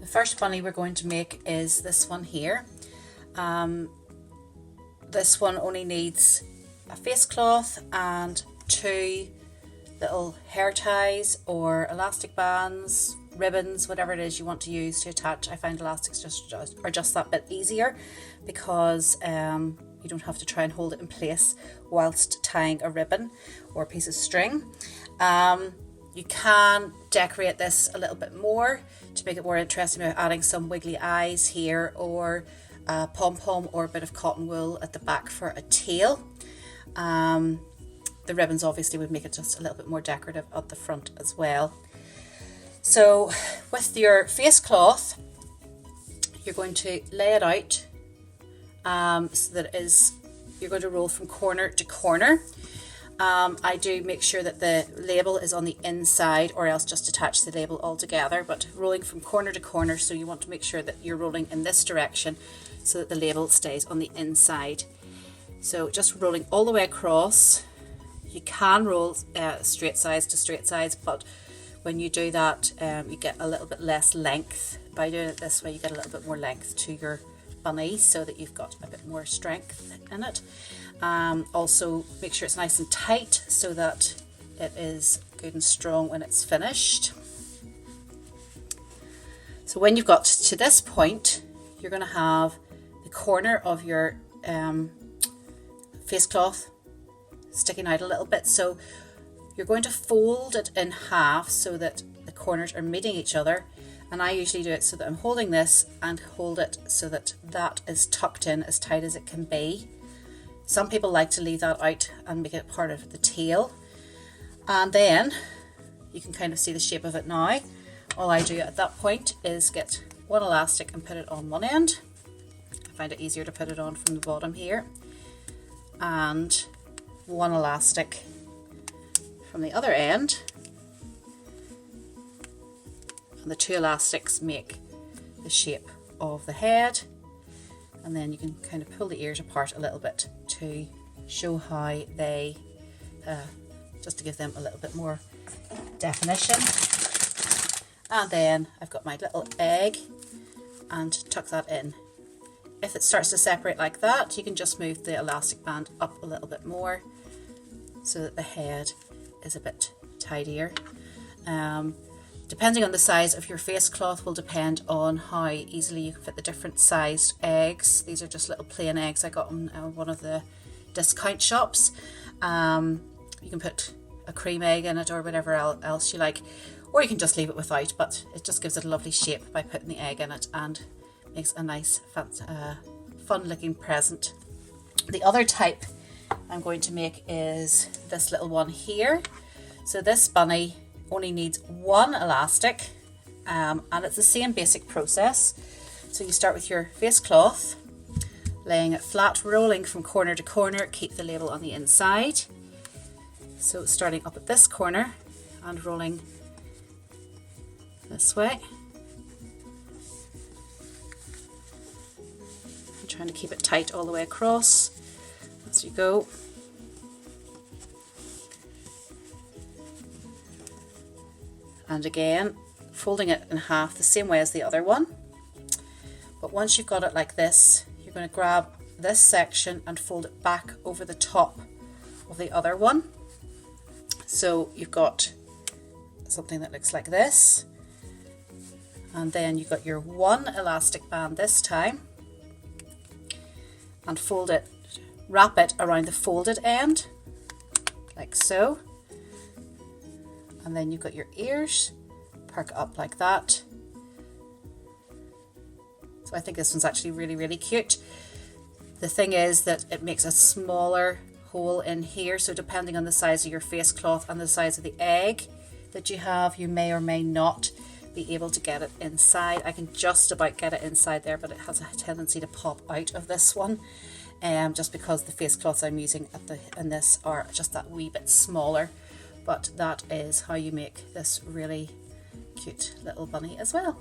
The first bunny we're going to make is this one here. This one only needs a face cloth and 2 little hair ties or elastic bands, ribbons, whatever it is you want to use to attach. I find elastics are just that bit easier because you don't have to try and hold it in place whilst tying a ribbon or a piece of string. You can decorate this a little bit more to make it more interesting by adding some wiggly eyes here, or a pom-pom or a bit of cotton wool at the back for a tail. The ribbons obviously would make it just a little bit more decorative at the front as well. So with your face cloth, you're going to lay it out so that you're going to roll from corner to corner. I do make sure that the label is on the inside, or else just attach the label all together, but rolling from corner to corner, so you want to make sure that you're rolling in this direction so that the label stays on the inside. So just rolling all the way across. You can roll straight sides to straight sides, but when you do that you get a little bit less length. By doing it this way you get a little bit more length to your bunny so that you've got a bit more strength in it. Also make sure it's nice and tight so that it is good and strong when it's finished. So when you've got to this point, you're going to have the corner of your face cloth sticking out a little bit, so you're going to fold it in half so that the corners are meeting each other. And I usually do it so that I'm holding this and hold it so that that is tucked in as tight as it can be. Some people like to leave that out and make it part of the tail. And then you can kind of see the shape of it now. All I do at that point is get one elastic and put it on one end. I find it easier to put it on from the bottom here. And one elastic from the other end. And the 2 elastics make the shape of the head. And then you can kind of pull the ears apart a little bit to show how they, just to give them a little bit more definition. And then I've got my little egg and tuck that in. If it starts to separate like that, you can just move the elastic band up a little bit more so that the head is a bit tidier. Depending on the size of your face cloth will depend on how easily you can fit the different sized eggs. These are just little plain eggs I got in one of the discount shops. You can put a cream egg in it or whatever else you like, or you can just leave it without, but it just gives it a lovely shape by putting the egg in it and makes a nice fun looking present. The other type I'm going to make is this little one here. So this bunny only needs 1 elastic, and it's the same basic process. So you start with your face cloth, laying it flat, rolling from corner to corner, keep the label on the inside. So starting up at this corner and rolling this way. I'm trying to keep it tight all the way across as you go. And again, folding it in half the same way as the other one. But once you've got it like this, you're going to grab this section and fold it back over the top of the other one. So you've got something that looks like this. And then you've got your 1 elastic band this time. And fold it, wrap it around the folded end, like so. And then you've got your ears, perk up like that. So I think this one's actually really, really cute. The thing is that it makes a smaller hole in here, so depending on the size of your face cloth and the size of the egg that you have, you may or may not be able to get it inside. I can just about get it inside there, but it has a tendency to pop out of this one, just because the face cloths I'm using in this are just that wee bit smaller. But that is how you make this really cute little bunny as well.